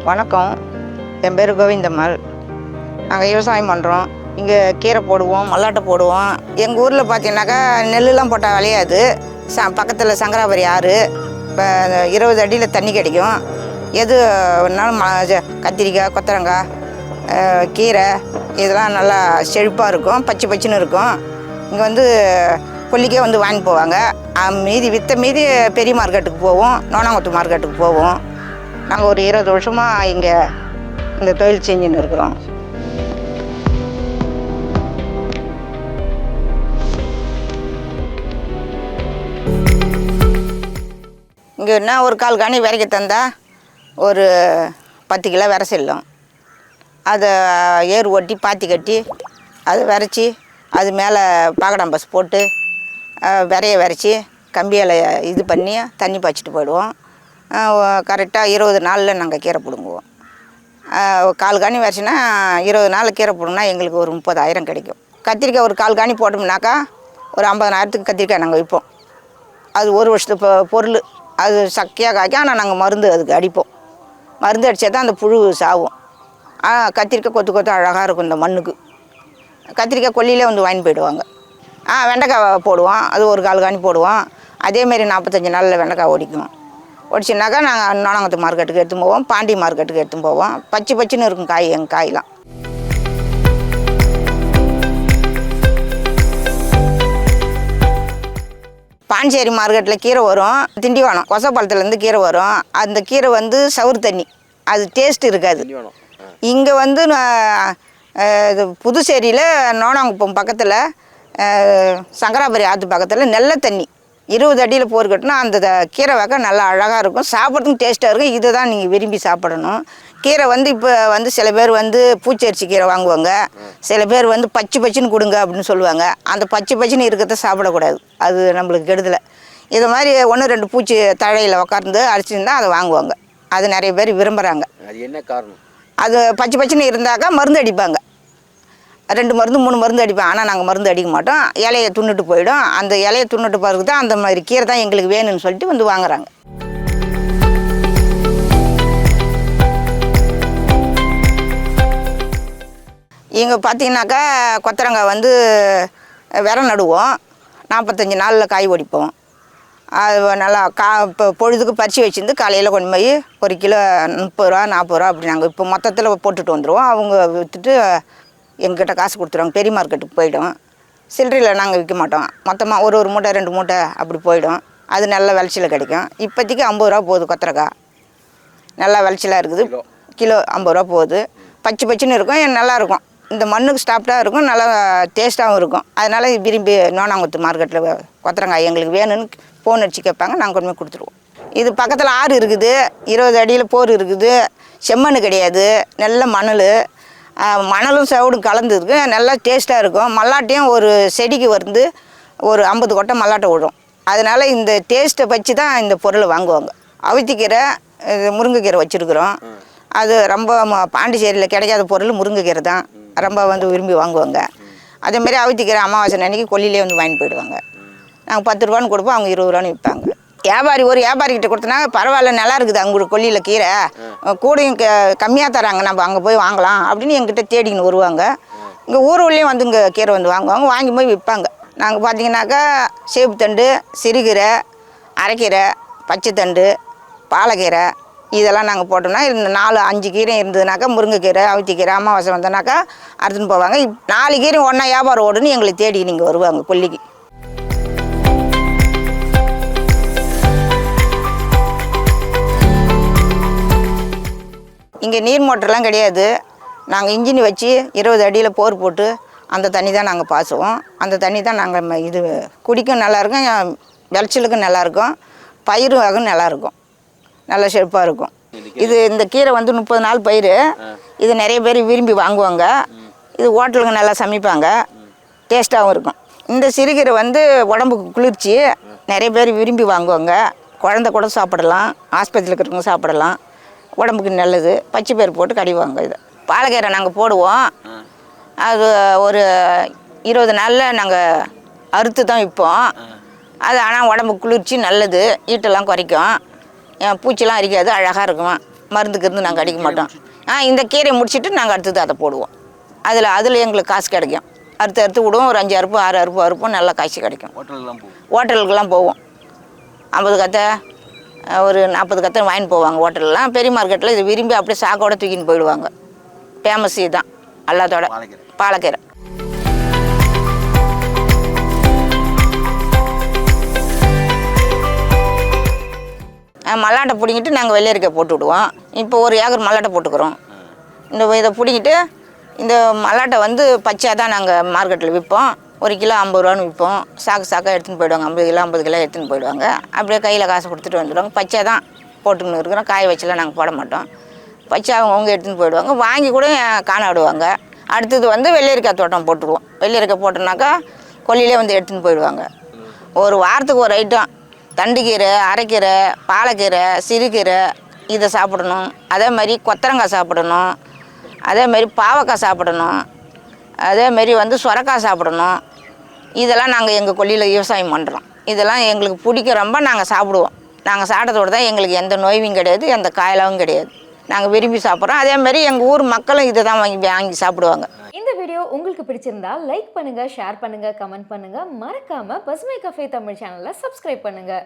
வணக்கம். என் பேர் கோவிந்தம்மாள். நாங்கள் விவசாயம் பண்ணுறோம். இங்கே கீரை போடுவோம், மல்லாட்டை போடுவோம். எங்கள் ஊரில் பார்த்தீங்கன்னாக்கா நெல்லுலாம் போட்டால் விளையாது. பக்கத்தில் சங்கராபுரி ஆறு, இப்போ 20 அடியில் தண்ணி கிடைக்கும். எது வேணாலும் கத்திரிக்காய், கொத்தரங்காய், கீரை இதெல்லாம் நல்லா செழிப்பாக இருக்கும், பச்சை பச்சைன்னு இருக்கும். இங்கே வந்து கொல்லிக்கே வந்து வாங்கி போவாங்க. மீதி பெரிய மார்க்கெட்டுக்கு போவோம், நோனாங்குத்து மார்க்கெட்டுக்கு போவோம். நாங்கள் ஒரு 20 வருஷமாக இங்கே இந்த தொழில் செஞ்சுன்னு இருக்கிறோம். இங்கே என்ன ஒரு கால் காணி விரைக்க தந்தால் ஒரு 10 கிலோ விரை செல்லும். அதை ஏறு ஓட்டி பாத்தி கட்டி அதை விரைச்சி அது மேலே பாகடாம்பஸ் போட்டு விரைச்சி கம்பியால் இது பண்ணி தண்ணி பாய்ச்சிட்டு போயிடுவோம். கரெக்டாக 20 நாளில் நாங்கள் கீரை பிடுங்குவோம். கால் காணி வரைச்சின்னா 20 நாளில் கீரை பிடுங்கினா எங்களுக்கு ஒரு 30,000 கிடைக்கும். கத்திரிக்காய் ஒரு கால் காணி போட்டோம்னாக்கா ஒரு 50,000த்துக்கு கத்திரிக்காய் நாங்கள் விற்போம். அது ஒரு வருஷத்து பொருள். அது சக்கையாக காய்க்கும். ஆனால் நாங்கள் மருந்து அதுக்கு அடிப்போம். மருந்து அடித்தா தான் அந்த புழு சாகும். கத்திரிக்காய் கொத்து கொத்து அழகாக இருக்கும் இந்த மண்ணுக்கு. கத்திரிக்காய் கொல்லியிலே வந்து வாங்கி போயிடுவாங்க. வெண்டைக்காய் போடுவோம். அது ஒரு கால் காணி போடுவோம். அதேமாரி 45 நாளில் வெண்டைக்காய் ஒடிக்கும். ஒடிச்சுனாக்கா நாங்கள் நோனாங்குத்து மார்க்கெட்டுக்கு எடுத்துன்னு போவோம், பாண்டி மார்க்கெட்டுக்கு எடுத்துன்னு போவோம். பச்சை பச்சைன்னு இருக்கும் காய் எங்கள் காயெலாம். பாண்டிச்சேரி மார்க்கெட்டில் கீரை வரும், திண்டிவனம் கொசப்பாலத்துலேருந்து கீரை வரும். அந்த கீரை வந்து சவுறு தண்ணி, அது டேஸ்ட் இருக்காது. இங்கே வந்து இது புதுச்சேரியில் நோனாங்குப்பம் பக்கத்தில் சங்கராபுரி ஆற்று பக்கத்தில் நல்ல தண்ணி 20 அடியில் போர் கட்டினா அந்த கீரை வகை நல்லா அழகாக இருக்கும், சாப்பிட்றதுக்கும் டேஸ்ட்டாக இருக்கும். இதை தான் நீங்கள் விரும்பி சாப்பிடணும். கீரை வந்து இப்போ வந்து சில பேர் வந்து பூச்சரிசி கீரை வாங்குவாங்க, சில பேர் வந்து பச்சை பச்சைன்னு கொடுங்க அப்படின்னு சொல்லுவாங்க. அந்த பச்சை பச்சைன்னு இருக்கிறத சாப்பிடக்கூடாது, அது நம்மளுக்கு கெடுதலை. இது மாதிரி 1-2 பூச்சி தழையில் உட்கார்ந்து அடிச்சுருந்தா அதை வாங்குவாங்க. அது நிறைய பேர் விரும்புகிறாங்க. அது என்ன காரணம்? அது பச்சை பச்சைன்னு இருந்தாக்கா மருந்து அடிப்பாங்க. 2 மருந்து 3 மருந்து அடிப்பேன். ஆனால் நாங்கள் மருந்து அடிக்க மாட்டோம். இலையை துண்ணுட்டு போயிடும். அந்த இலையை துண்ணுட்டு பிறகு தான் அந்த மாதிரி கீரை தான் எங்களுக்கு வேணும்னு சொல்லிட்டு வந்து வாங்குறாங்க. இங்கே பார்த்தீங்கன்னாக்கா கொத்தரங்காய் வந்து விரை நடுவோம். 45 நாளில் காய் ஒடிப்போம். அது நல்லா இப்போ பொழுதுக்கு பறித்து வச்சுருந்து காலையில் கொண்டு போய் 1 கிலோ 30 ரூபா 40 ரூபா அப்படி நாங்கள் இப்போ மொத்தத்தில் போட்டுட்டு வந்துடுவோம். அவங்க விற்றுட்டு எங்ககிட்ட காசு கொடுத்துருவாங்க. பெரிய மார்க்கெட்டுக்கு போய்டும். சில்லறையில் நாங்கள் விற்க மாட்டோம். மொத்தமாக ஒரு மூட்டை 2 மூட்டை அப்படி போய்டும். அது நல்ல விளைச்சல் கிடைக்கும். இப்போதைக்கு 50 ரூபா போகுது கொத்தரக்காய். நல்லா விளைச்சலாக இருக்குது. கிலோ 50 ரூபா போகுது. பச்சை பச்சைன்னு இருக்கும், நல்லாயிருக்கும். இந்த மண்ணுக்கு ஸ்டாப்டாக இருக்கும், நல்லா டேஸ்ட்டாகவும் இருக்கும். அதனால் விரும்பி நோனாங்குத்து மார்க்கெட்டில் கொத்தரங்காய் எங்களுக்கு வேணும்னு ஃபோன் அடித்து கேட்பாங்க. நாங்கள் கொண்டு போய் கொடுத்துருவோம். இது பக்கத்தில் ஆறு இருக்குது, 20 அடியில் போர் இருக்குது. செம்மண் கிடையாது, நல்ல மணலும் செவடும் கலந்துருக்கு, நல்லா டேஸ்ட்டாக இருக்கும். மல்லாட்டையும் ஒரு செடிக்கு வந்து ஒரு 50 கொட்டை மல்லாட்டை விடும். அதனால் இந்த டேஸ்ட்டை வச்சு தான் இந்த பொருளை வாங்குவாங்க. அவித்திக்கீரை, முருங்கைக்கீரை வச்சுருக்குறோம். அது ரொம்ப பாண்டிச்சேரியில் கிடைக்காத பொருள் முருங்கைக்கீரை தான் ரொம்ப வந்து விரும்பி வாங்குவாங்க. அதேமாரி அவித்திக்கீரை அமாவாசை அன்றைக்கி கொல்லியிலே வந்து வாங்கிட்டு போயிடுவாங்க. நாங்கள் 10 ரூபான்னு கொடுப்போம், அவங்க 20 ரூபான்னு விற்பாங்க. வியாபாரிக்கிட்ட கொடுத்தனா பரவாயில்ல, நல்லா இருக்குது அவங்களுக்கு கொல்லியில் கீரை, கூடையும் கம்மியாக தராங்க, நம்ம அங்கே போய் வாங்கலாம் அப்படின்னு எங்கிட்ட தேடிக்கின்னு வருவாங்க. இங்கே ஊருலேயும் வந்து இங்கே கீரை வந்து வாங்குவாங்க, வாங்கி போய் விற்பாங்க. நாங்கள் பார்த்தீங்கன்னாக்கா சேப்புத்தண்டு, சிறுகீரை, அரைக்கீரை, பச்சைத்தண்டு, பாலக்கீரை இதெல்லாம் நாங்கள் போட்டோம்னா 4-5 கீரை இருந்ததுனாக்கா முருங்கைக்கீரை, அவித்திக்கீரை அமாவாசை வந்தோன்னாக்கா அறுத்துன்னு போவாங்க. 4 கீரை ஒன்றா வியாபாரம் ஓடுன்னு எங்களை தேடி நீங்கள் வருவாங்க கொல்லிக்கு. இங்கே நீர் மோட்டர்லாம் கிடையாது. நாங்கள் இன்ஜின் வச்சு 20 அடியில் போர் போட்டு அந்த தண்ணி தான் நாங்கள் பாசுவோம். அந்த தண்ணி தான் நாங்கள் இது குடிக்கும் நல்லாயிருக்கும், விளைச்சலுக்கும் நல்லாயிருக்கும், பயிர் வகையும் நல்லாயிருக்கும், நல்லா செழிப்பாக இருக்கும். இந்த கீரை வந்து 30 நாள் பயிர். இது நிறைய பேர் விரும்பி வாங்குவாங்க. இது ஹோட்டலுக்கு நல்லா சமைப்பாங்க, டேஸ்ட்டாகவும் இருக்கும். இந்த சிறுகீரை வந்து உடம்புக்கு குளிர்ச்சி, நிறைய பேர் விரும்பி வாங்குவாங்க. குழந்தை கூட சாப்பிடலாம், ஆஸ்பத்திரியில் இருக்கிறவங்க சாப்பிடலாம், உடம்புக்கு நல்லது. பச்சை பயிர் போட்டு கடிவாங்க. இது பாலக்கீரை நாங்கள் போடுவோம். அது ஒரு 20 நாளில் நாங்கள் அறுத்து தான் விற்போம். அது ஆனால் உடம்புக்கு குளிர்ச்சி நல்லது, ஈட்டெல்லாம் குறைக்கும், பூச்சிலாம் அரிக்காது, அழகாக இருக்கும். மருந்துக்கு இருந்து நாங்கள் அடிக்க மாட்டோம். இந்த கீரையை முடிச்சுட்டு நாங்கள் அடுத்தது அதை போடுவோம். அதில் எங்களுக்கு காசு கிடைக்கும். அறுத்து விடுவோம். ஒரு 5 அறுப்பு 6 அறுப்பு அறுப்போம். நல்லா காய்ச்சி கிடைக்கும். ஹோட்டலுக்கெல்லாம் போவோம். 50 கத்தை ஒரு 40 கத்தை வாங்கிட்டு போவாங்க. ஹோட்டல்லாம் பெரிய மார்க்கெட்டில் இது விரும்பி அப்படியே சாக்கோட தூக்கின்னு போயிடுவாங்க. ஃபேமஸ் இதுதான் எல்லாத்தோட பாலக்கீரை. மல்லாட்டை பிடிங்கிட்டு நாங்கள் வெள்ளரிக்காய் போட்டு விடுவோம். இப்போ 1 ஏக்கர் மல்லாட்டை போட்டுக்கிறோம். இதை பிடிங்கிட்டு இந்த மல்லாட்டை வந்து பச்சையாக தான் நாங்கள் மார்க்கெட்டில் விற்போம். 1 கிலோ 50 ரூபான்னு விற்போம். சாக்காக எடுத்துன்னு போயிடுவாங்க. 50 கிலோ 50 கிலோ எடுத்துன்னு போயிடுவாங்க. அப்படியே கையில் காசு கொடுத்துட்டு வந்துடுவாங்க. பச்சை தான் போட்டுன்னு இருக்கிறோம். காய வச்செல்லாம் நாங்கள் போட மாட்டோம். பச்சை அவங்க எடுத்துன்னு போயிடுவாங்க. வாங்கி கூட காணாடுவாங்க. அடுத்தது வந்து வெள்ளரிக்காய் தோட்டம் போட்டுருவோம். வெள்ளரிக்காய் போட்டோம்னாக்கா கொல்லியிலே வந்து எடுத்துன்னு போயிடுவாங்க. ஒரு வாரத்துக்கு ஒரு ஐட்டம். தண்டுக்கீரை, அரைக்கீரை, பாலக்கீரை, சிறுகீரை இதை சாப்பிடணும். அதே மாதிரி கொத்தரங்காய் சாப்பிடணும். அதே மாதிரி பாவக்காய் சாப்பிடணும். அதே மாதிரி வந்து சுரக்காய் சாப்பிடணும். இதெல்லாம் நாங்கள் எங்கள் கொல்லியில் விவசாயம் பண்ணுறோம். இதெல்லாம் எங்களுக்கு பிடிக்க ரொம்ப நாங்கள் சாப்பிடுவோம். நாங்கள் சாப்பிட்டதோடு தான் எங்களுக்கு எந்த நோயும் கிடையாது, எந்த காயலாவும் கிடையாது. நாங்கள் விரும்பி சாப்பிட்றோம். அதே மாதிரி எங்கள் ஊர் மக்களும் இதை தான் வாங்கி சாப்பிடுவாங்க. இந்த வீடியோ உங்களுக்கு பிடிச்சிருந்தா லைக் பண்ணுங்க, ஷேர் பண்ணுங்க, கமெண்ட் பண்ணுங்க. மறக்காம பசுமை கஃபே தமிழ் சேனலை சப்ஸ்கிரைப் பண்ணுங்க.